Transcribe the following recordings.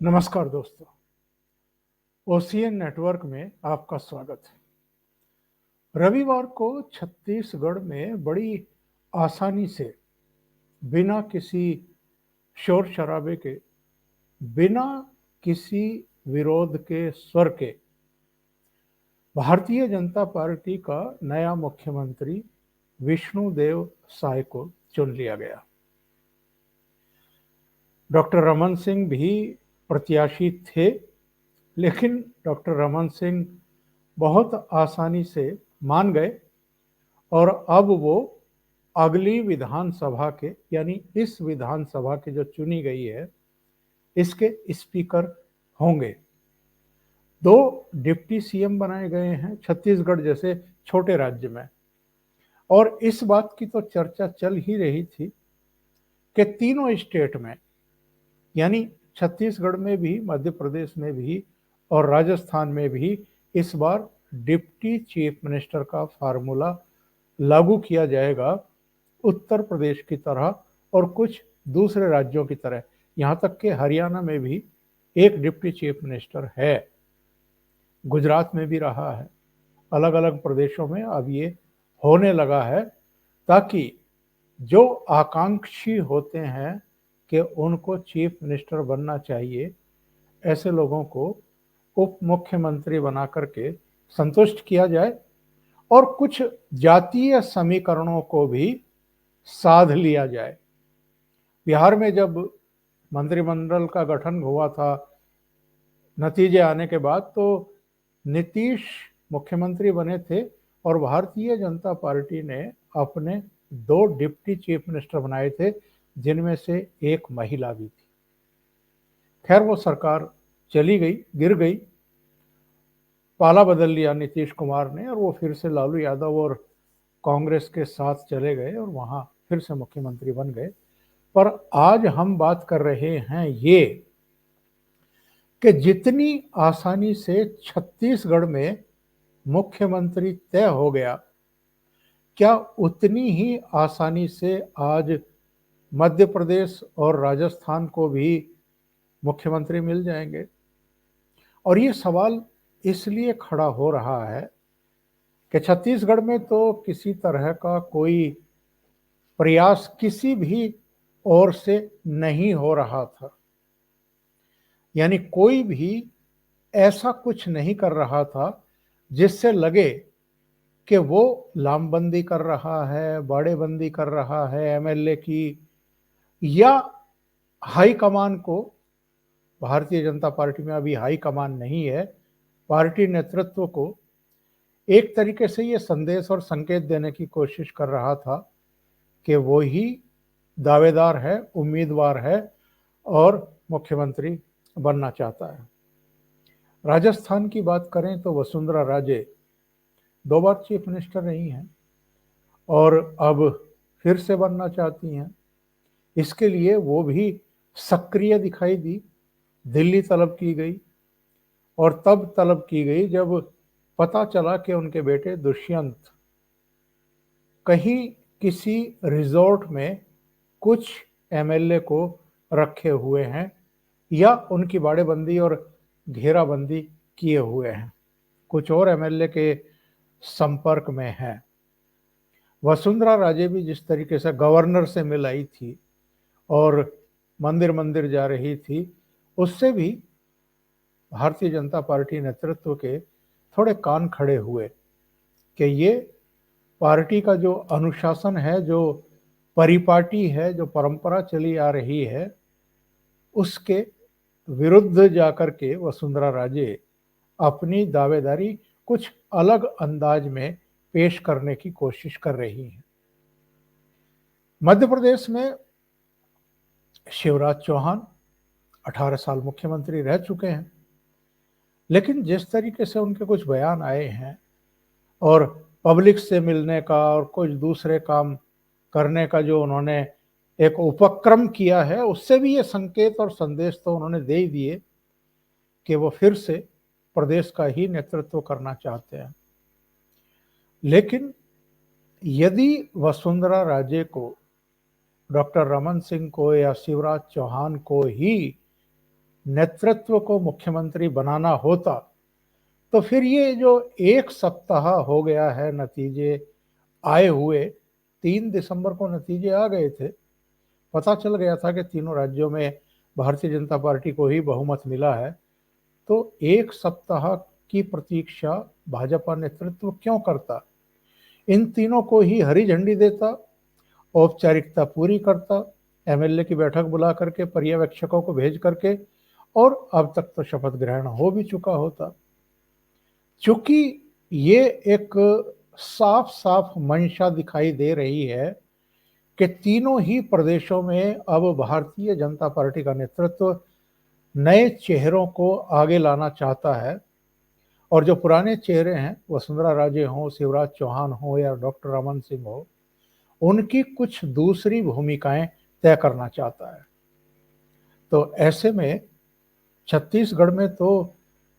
नमस्कार दोस्तों, OCN network में आपका स्वागत है। रविवार को छत्तीसगढ़ में बड़ी आसानी से, बिना किसी शोर शराबे के, बिना किसी विरोध के स्वर के, भारतीय जनता पार्टी का नया मुख्यमंत्री विष्णुदेव साय को चुन लिया गया। डॉक्टर रमन सिंह भी प्रत्याशी थे, लेकिन डॉक्टर रमन सिंह बहुत आसानी से मान गए और अब वो अगली विधानसभा के, यानी इस विधानसभा की जो चुनी गई है, इसके स्पीकर होंगे। 2 डिप्टी सीएम बनाए गए हैं छत्तीसगढ़ जैसे छोटे राज्य में, और इस बात की तो चर्चा चल ही रही थी कि तीनों स्टेट में, यानी छत्तीसगढ़ में भी, मध्य प्रदेश में भी और राजस्थान में भी इस बार डिप्टी चीफ मिनिस्टर का फार्मूला लागू किया जाएगा, उत्तर प्रदेश की तरह और कुछ दूसरे राज्यों की तरह। यहां तक कि हरियाणा में भी एक डिप्टी चीफ मिनिस्टर है, गुजरात में भी रहा है, अलग अलग प्रदेशों में अब ये होने लगा है, ताकि जो आकांक्षी होते हैं कि उनको चीफ मिनिस्टर बनना चाहिए, ऐसे लोगों को उप मुख्यमंत्री बना करके संतुष्ट किया जाए और कुछ जातीय समीकरणों को भी साध लिया जाए। बिहार में जब मंत्रिमंडल का गठन हुआ था, नतीजे आने के बाद, तो नीतीश मुख्यमंत्री बने थे और भारतीय जनता पार्टी ने अपने 2 डिप्टी चीफ मिनिस्टर बनाए थे, जिनमें से एक महिला भी थी। खैर, वो सरकार चली गई, गिर गई, पाला बदल लिया नीतीश कुमार ने और वो फिर से लालू यादव और कांग्रेस के साथ चले गए और वहां फिर से मुख्यमंत्री बन गए। पर आज हम बात कर रहे हैं ये कि जितनी आसानी से छत्तीसगढ़ में मुख्यमंत्री तय हो गया, क्या उतनी ही आसानी से आज मध्य प्रदेश और राजस्थान को भी मुख्यमंत्री मिल जाएंगे? और ये सवाल इसलिए खड़ा हो रहा है कि छत्तीसगढ़ में तो किसी तरह का कोई प्रयास किसी भी ओर से नहीं हो रहा था, यानी कोई भी ऐसा कुछ नहीं कर रहा था जिससे लगे कि वो लामबंदी कर रहा है, बाड़ेबंदी कर रहा है एमएलए की, या हाई कमान को, भारतीय जनता पार्टी में अभी हाई कमान नहीं है, पार्टी नेतृत्व को एक तरीके से ये संदेश और संकेत देने की कोशिश कर रहा था कि वो ही दावेदार है, उम्मीदवार है और मुख्यमंत्री बनना चाहता है। राजस्थान की बात करें तो वसुंधरा राजे 2 बार चीफ मिनिस्टर रही हैं और अब फिर से बनना चाहती हैं। इसके लिए वो भी सक्रिय दिखाई दी, दिल्ली तलब की गई, और तब तलब की गई जब पता चला कि उनके बेटे दुष्यंत कहीं किसी रिजॉर्ट में कुछ एमएलए को रखे हुए हैं या उनकी बाड़ेबंदी और घेराबंदी किए हुए हैं, कुछ और एमएलए के संपर्क में हैं। वसुंधरा राजे भी जिस तरीके से गवर्नर से मिल आई थी और मंदिर मंदिर जा रही थी, उससे भी भारतीय जनता पार्टी नेतृत्व के थोड़े कान खड़े हुए कि ये पार्टी का जो अनुशासन है, जो परिपाटी है, जो परंपरा चली आ रही है, उसके विरुद्ध जाकर के वसुंधरा राजे अपनी दावेदारी कुछ अलग अंदाज में पेश करने की कोशिश कर रही हैं। मध्य प्रदेश में शिवराज चौहान 18 साल मुख्यमंत्री रह चुके हैं, लेकिन जिस तरीके से उनके कुछ बयान आए हैं और पब्लिक से मिलने का और कुछ दूसरे काम करने का जो उन्होंने एक उपक्रम किया है, उससे भी ये संकेत और संदेश तो उन्होंने दे ही दिए कि वो फिर से प्रदेश का ही नेतृत्व करना चाहते हैं। लेकिन यदि वसुंधरा राजे को, डॉक्टर रमन सिंह को या शिवराज चौहान को ही नेतृत्व को मुख्यमंत्री बनाना होता तो फिर ये जो एक सप्ताह हो गया है नतीजे आए हुए, 3 दिसंबर को नतीजे आ गए थे, पता चल गया था कि तीनों राज्यों में भारतीय जनता पार्टी को ही बहुमत मिला है। तो एक सप्ताह की प्रतीक्षा भाजपा नेतृत्व क्यों करता? इन तीनों को ही हरी झंडी देता, औपचारिकता पूरी करता, एमएलए की बैठक बुला करके पर्यवेक्षकों को भेज करके, और अब तक तो शपथ ग्रहण हो भी चुका होता। चूंकि ये एक साफ साफ मंशा दिखाई दे रही है कि तीनों ही प्रदेशों में अब भारतीय जनता पार्टी का नेतृत्व नए चेहरों को आगे लाना चाहता है, और जो पुराने चेहरे हैं, वसुंधरा राजे हों, शिवराज चौहान हो या डॉक्टर रमन सिंह हो, उनकी कुछ दूसरी भूमिकाएं तय करना चाहता है। तो ऐसे में छत्तीसगढ़ में तो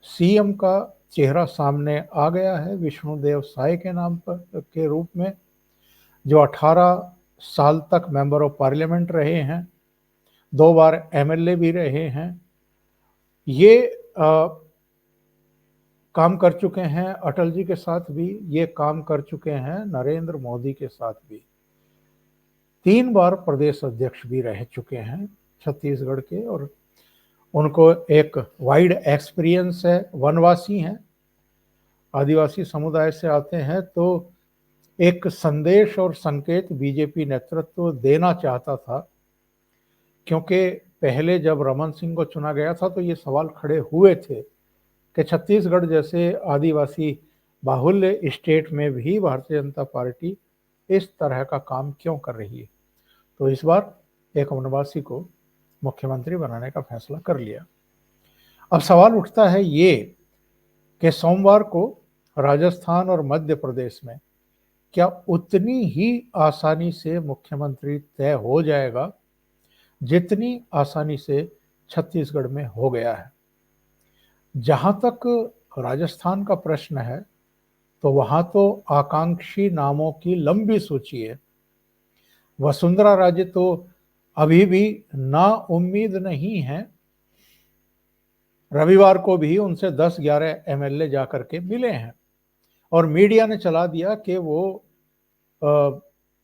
सीएम का चेहरा सामने आ गया है विष्णुदेव साय के नाम पर के रूप में, जो 18 साल तक मेंबर ऑफ पार्लियामेंट रहे हैं, 2 बार एमएलए भी रहे हैं। ये काम कर चुके हैं अटल जी के साथ भी, ये काम कर चुके हैं नरेंद्र मोदी के साथ भी, 3 बार प्रदेश अध्यक्ष भी रह चुके हैं छत्तीसगढ़ के, और उनको एक वाइड एक्सपीरियंस है, वनवासी हैं, आदिवासी समुदाय से आते हैं। तो एक संदेश और संकेत बीजेपी नेतृत्व देना चाहता था, क्योंकि पहले जब रमन सिंह को चुना गया था तो ये सवाल खड़े हुए थे कि छत्तीसगढ़ जैसे आदिवासी बाहुल्य स्टेट में भी भारतीय जनता पार्टी इस तरह का काम क्यों कर रही है। तो इस बार एक वनवासी को मुख्यमंत्री बनाने का फैसला कर लिया। अब सवाल उठता है ये कि सोमवार को राजस्थान और मध्य प्रदेश में क्या उतनी ही आसानी से मुख्यमंत्री तय हो जाएगा जितनी आसानी से छत्तीसगढ़ में हो गया है। जहां तक राजस्थान का प्रश्न है तो वहां तो आकांक्षी नामों की लंबी सूची है। वसुंधरा राजे तो अभी भी ना उम्मीद नहीं है। रविवार को भी उनसे 10-11 एमएलए जाकर के मिले हैं, और मीडिया ने चला दिया कि वो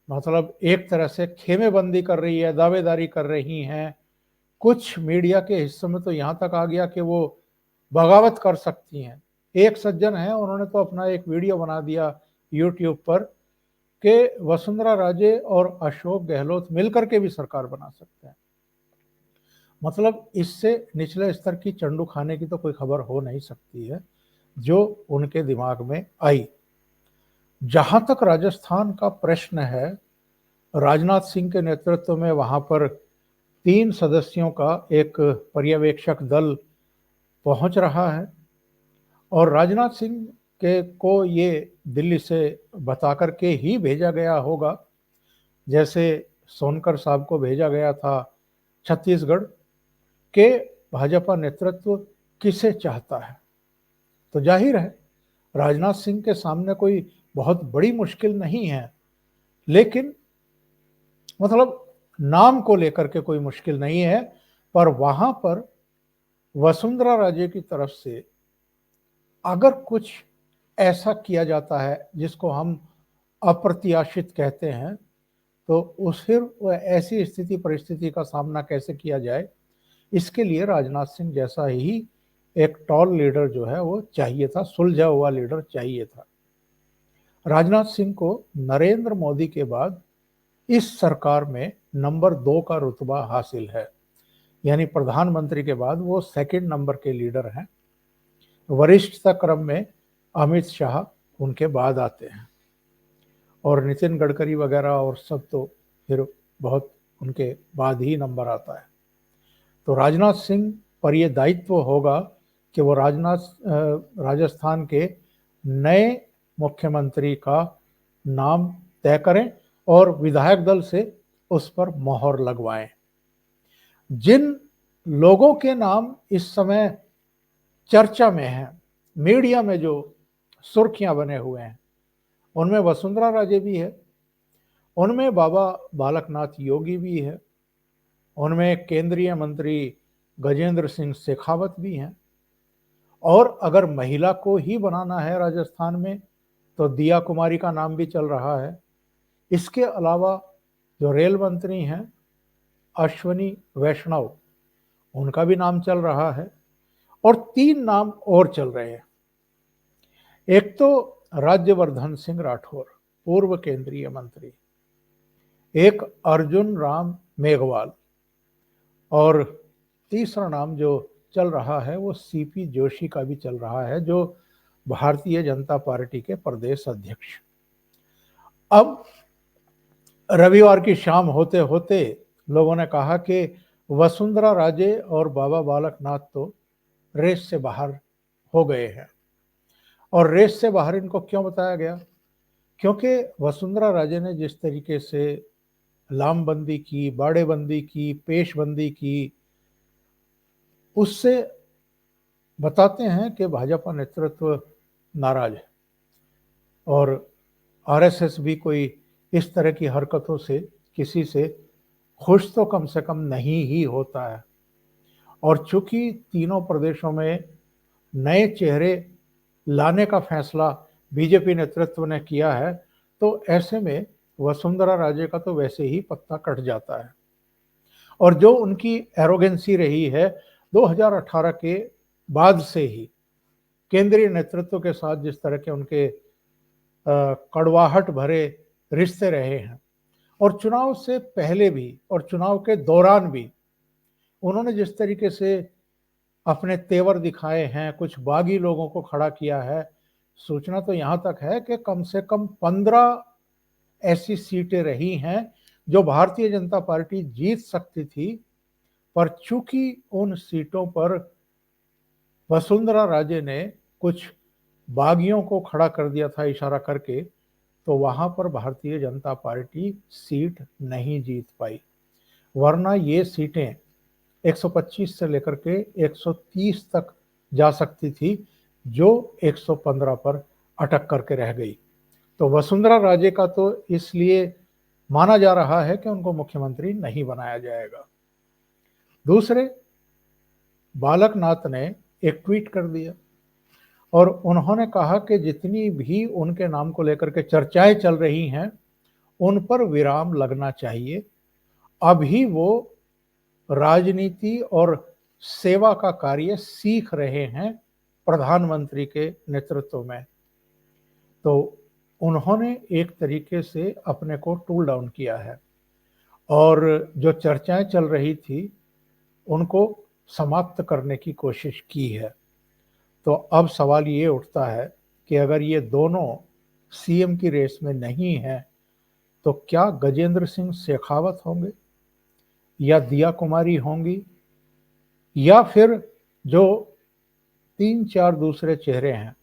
मतलब एक तरह से खेमेबंदी कर रही है, दावेदारी कर रही हैं। कुछ मीडिया के हिस्सों में तो यहाँ तक आ गया कि वो बगावत कर सकती हैं। एक सज्जन है, उन्होंने तो अपना एक वीडियो बना दिया यूट्यूब पर कि वसुंधरा राजे और अशोक गहलोत मिलकर के भी सरकार बना सकते हैं। मतलब इससे निचले स्तर की चंडू खाने की तो कोई खबर हो नहीं सकती है जो उनके दिमाग में आई। जहां तक राजस्थान का प्रश्न है, राजनाथ सिंह के नेतृत्व में वहां पर 3 सदस्यों का एक पर्यवेक्षक दल पहुंच रहा है, और राजनाथ सिंह के को ये दिल्ली से बता करके ही भेजा गया होगा, जैसे सोनकर साहब को भेजा गया था छत्तीसगढ़, के भाजपा नेतृत्व किसे चाहता है। तो जाहिर है राजनाथ सिंह के सामने कोई बहुत बड़ी मुश्किल नहीं है, लेकिन मतलब नाम को लेकर के कोई मुश्किल नहीं है। पर वहां पर वसुंधरा राजे की तरफ से अगर कुछ ऐसा किया जाता है जिसको हम अप्रत्याशित कहते हैं, तो उस फिर ऐसी स्थिति परिस्थिति का सामना कैसे किया जाए, इसके लिए राजनाथ सिंह जैसा ही एक टॉल लीडर जो है वो चाहिए था, सुलझा हुआ लीडर चाहिए था। राजनाथ सिंह को नरेंद्र मोदी के बाद इस सरकार में नंबर 2 का रुतबा हासिल है, यानी प्रधानमंत्री के बाद वो सेकंड नंबर के लीडर हैं। वरिष्ठता क्रम में अमित शाह उनके बाद आते हैं, और नितिन गडकरी वगैरह और सब तो फिर बहुत उनके बाद ही नंबर आता है। तो राजनाथ सिंह पर यह दायित्व होगा कि वो राजस्थान के नए मुख्यमंत्री का नाम तय करें और विधायक दल से उस पर मोहर लगवाएं। जिन लोगों के नाम इस समय चर्चा में हैं, मीडिया में जो सुर्खियां बने हुए हैं, उनमें वसुंधरा राजे भी है, उनमें बाबा बालकनाथ योगी भी है, उनमें केंद्रीय मंत्री गजेंद्र सिंह शेखावत भी हैं। और अगर महिला को ही बनाना है राजस्थान में तो दिया कुमारी का नाम भी चल रहा है। इसके अलावा जो रेल मंत्री हैं अश्विनी वैष्णव, उनका भी नाम चल रहा है। और 3 नाम और चल रहे हैं। एक तो राज्यवर्धन सिंह राठौर, पूर्व केंद्रीय मंत्री, एक अर्जुन राम मेघवाल, और तीसरा नाम जो चल रहा है वो सीपी जोशी का भी चल रहा है, जो भारतीय जनता पार्टी के प्रदेश अध्यक्ष। अब रविवार की शाम होते होते लोगों ने कहा कि वसुंधरा राजे और बाबा बालकनाथ तो रेस से बाहर हो गए हैं। और रेस से बाहर इनको क्यों बताया गया? क्योंकि वसुंधरा राजे ने जिस तरीके से लामबंदी की, बाड़ेबंदी की, पेशबंदी की, उससे बताते हैं कि भाजपा नेतृत्व नाराज है। और आरएसएस भी कोई इस तरह की हरकतों से किसी से खुश तो कम से कम नहीं ही होता है। और चूंकि तीनों प्रदेशों में नए चेहरे लाने का फैसला बीजेपी नेतृत्व ने किया है, तो ऐसे में वसुंधरा राजे का तो वैसे ही पत्ता कट जाता है। और जो उनकी एरोगेंसी रही है 2018 के बाद से ही, केंद्रीय नेतृत्व के साथ जिस तरह के उनके कड़वाहट भरे रिश्ते रहे हैं, और चुनाव से पहले भी और चुनाव के दौरान भी उन्होंने जिस तरीके से अपने तेवर दिखाए हैं, कुछ बागी लोगों को खड़ा किया है। सूचना तो यहाँ तक है कि कम से कम 15 ऐसी सीटें रही हैं जो भारतीय जनता पार्टी जीत सकती थी, पर चूंकि उन सीटों पर वसुंधरा राजे ने कुछ बागियों को खड़ा कर दिया था इशारा करके, तो वहां पर भारतीय जनता पार्टी सीट नहीं जीत पाई। वरना ये सीटें 125 से लेकर के 130 तक जा सकती थी, जो 115 पर अटक करके रह गई। तो वसुंधरा राजे का तो इसलिए माना जा रहा है कि उनको मुख्यमंत्री नहीं बनाया जाएगा। दूसरे, बालकनाथ ने एक ट्वीट कर दिया और उन्होंने कहा कि जितनी भी उनके नाम को लेकर के चर्चाएं चल रही हैं, उन पर विराम लगना चाहिए। अभी वो राजनीति और सेवा का कार्य सीख रहे हैं प्रधानमंत्री के नेतृत्व में। तो उन्होंने एक तरीके से अपने को टूल डाउन किया है और जो चर्चाएं चल रही थी उनको समाप्त करने की कोशिश की है। तो अब सवाल ये उठता है कि अगर ये दोनों सीएम की रेस में नहीं है तो क्या गजेंद्र सिंह शेखावत होंगे या दिया कुमारी होंगी, या फिर जो 3-4 दूसरे चेहरे हैं,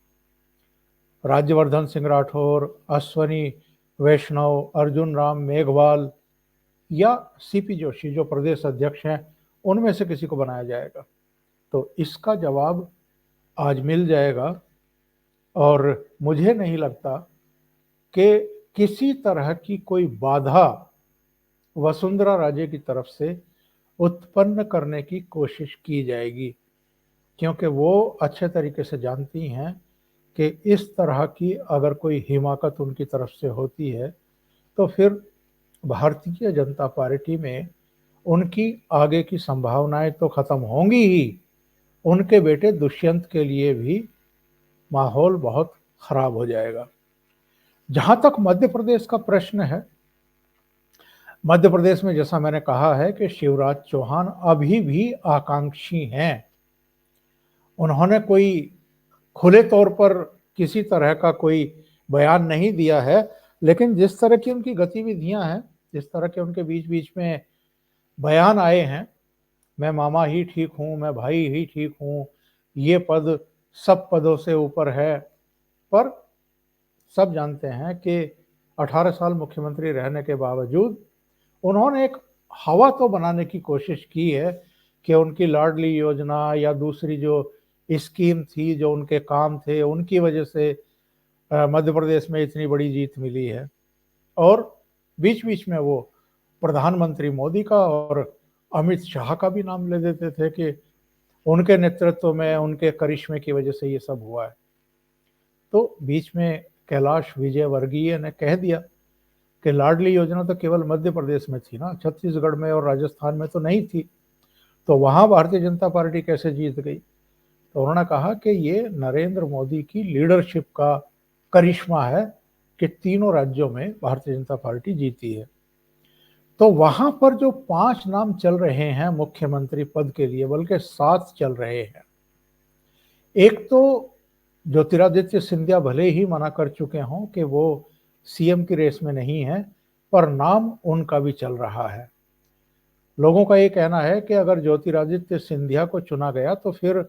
राज्यवर्धन सिंह राठौर, अश्विनी वैष्णव, अर्जुन राम मेघवाल या सीपी जोशी जो प्रदेश अध्यक्ष हैं, उनमें से किसी को बनाया जाएगा? तो इसका जवाब आज मिल जाएगा। और मुझे नहीं लगता कि किसी तरह की कोई बाधा वसुंधरा राजे की तरफ से उत्पन्न करने की कोशिश की जाएगी, क्योंकि वो अच्छे तरीके से जानती हैं कि इस तरह की अगर कोई हिमाकत उनकी तरफ से होती है तो फिर भारतीय जनता पार्टी में उनकी आगे की संभावनाएं तो खत्म होंगी ही, उनके बेटे दुष्यंत के लिए भी माहौल बहुत खराब हो जाएगा। जहां तक मध्य प्रदेश का प्रश्न है, मध्य प्रदेश में जैसा मैंने कहा है कि शिवराज चौहान अभी भी आकांक्षी हैं। उन्होंने कोई खुले तौर पर किसी तरह का कोई बयान नहीं दिया है, लेकिन जिस तरह की उनकी गतिविधियां हैं, जिस तरह के उनके बीच बीच में बयान आए हैं, मैं मामा ही ठीक हूं, मैं भाई ही ठीक हूं, ये पद सब पदों से ऊपर है। पर सब जानते हैं कि 18 साल मुख्यमंत्री रहने के बावजूद उन्होंने एक हवा तो बनाने की कोशिश की है कि उनकी लाडली योजना या दूसरी जो स्कीम थी, जो उनके काम थे, उनकी वजह से मध्य प्रदेश में इतनी बड़ी जीत मिली है। और बीच बीच में वो प्रधानमंत्री मोदी का और अमित शाह का भी नाम ले देते थे कि उनके नेतृत्व में, उनके करिश्मे की वजह से ये सब हुआ है। तो बीच में कैलाश विजयवर्गीय ने कह दिया कि लाडली योजना तो केवल मध्य प्रदेश में थी ना, छत्तीसगढ़ में और राजस्थान में तो नहीं थी, तो वहां भारतीय जनता पार्टी कैसे जीत गई? तो उन्होंने कहा कि ये नरेंद्र मोदी की लीडरशिप का करिश्मा है कि तीनों राज्यों में भारतीय जनता पार्टी जीती है। तो वहां पर जो 5 नाम चल रहे हैं मुख्यमंत्री पद के लिए, बल्कि 7 चल रहे हैं। एक तो ज्योतिरादित्य सिंधिया भले ही मना कर चुके हों कि वो सीएम की रेस में नहीं है, पर नाम उनका भी चल रहा है। लोगों का ये कहना है कि अगर ज्योतिरादित्य सिंधिया को चुना गया तो फिर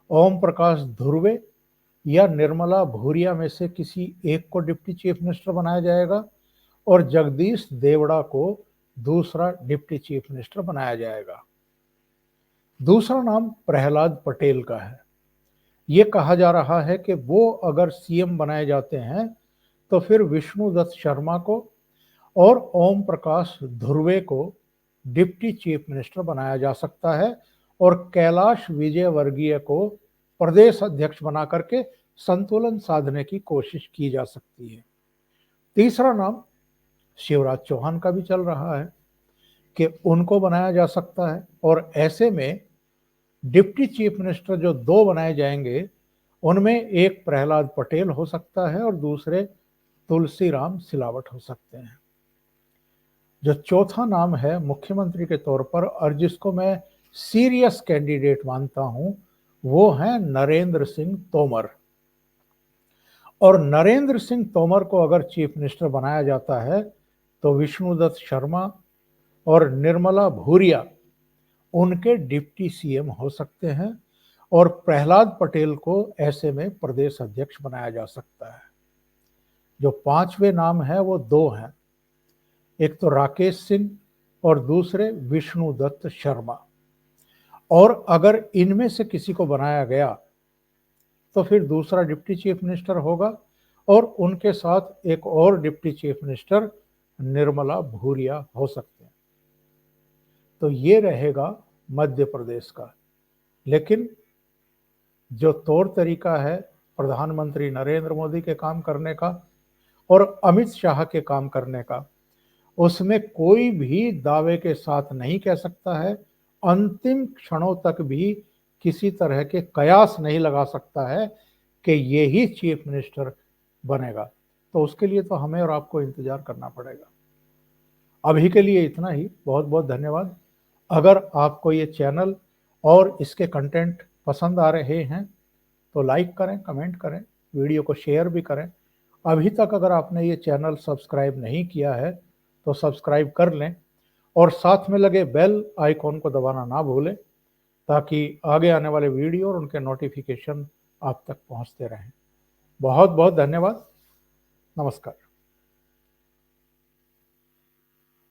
ओम प्रकाश धुर्वे या निर्मला भूरिया में से किसी एक को डिप्टी चीफ मिनिस्टर बनाया जाएगा और जगदीश देवड़ा को दूसरा डिप्टी चीफ मिनिस्टर बनाया जाएगा। दूसरा नाम प्रहलाद पटेल का है। ये कहा जा रहा है कि वो अगर सीएम बनाए जाते हैं तो फिर विष्णुदत्त शर्मा को और ओम प्रकाश धुर्वे को डिप्टी चीफ मिनिस्टर बनाया जा सकता है और कैलाश विजयवर्गीय को प्रदेश अध्यक्ष बना करके संतुलन साधने की कोशिश की जा सकती है। तीसरा नाम शिवराज चौहान का भी चल रहा है कि उनको बनाया जा सकता है और ऐसे में डिप्टी चीफ मिनिस्टर जो 2 बनाए जाएंगे उनमें एक प्रहलाद पटेल हो सकता है और दूसरे तुलसीराम सिलावट हो सकते हैं। जो चौथा नाम है मुख्यमंत्री के तौर पर और जिसको मैं सीरियस कैंडिडेट मानता हूं, वो है नरेंद्र सिंह तोमर। और नरेंद्र सिंह तोमर को अगर चीफ मिनिस्टर बनाया जाता है तो विष्णुदत्त शर्मा और निर्मला भूरिया उनके डिप्टी सीएम हो सकते हैं और प्रहलाद पटेल को ऐसे में प्रदेश अध्यक्ष बनाया जा सकता है। जो 5वें नाम है वो 2 हैं, एक तो राकेश सिंह और दूसरे विष्णुदत्त शर्मा। और अगर इनमें से किसी को बनाया गया तो फिर दूसरा डिप्टी चीफ मिनिस्टर होगा और उनके साथ एक और deputy chief minister Nirmala Bhuria हो सकते हैं। तो ये रहेगा मध्य प्रदेश का। लेकिन जो तौर तरीका है प्रधानमंत्री नरेंद्र मोदी के काम करने का और अमित शाह के काम करने का, उसमें कोई भी दावे के साथ नहीं कह सकता है, अंतिम क्षणों तक भी किसी तरह के कयास नहीं लगा सकता है कि ये ही चीफ मिनिस्टर बनेगा। तो उसके लिए तो हमें और आपको इंतजार करना पड़ेगा। अभी के लिए इतना ही। बहुत बहुत धन्यवाद। अगर आपको ये चैनल और इसके कंटेंट पसंद आ रहे हैं तो लाइक करें, कमेंट करें, वीडियो को शेयर भी करें। अभी तक अगर आपने ये चैनल सब्सक्राइब नहीं किया है तो सब्सक्राइब कर लें और साथ में लगे बेल आइकॉन को दबाना ना भूलें ताकि आगे आने वाले वीडियो और उनके नोटिफिकेशन आप तक पहुंचते रहें। बहुत बहुत धन्यवाद। नमस्कार।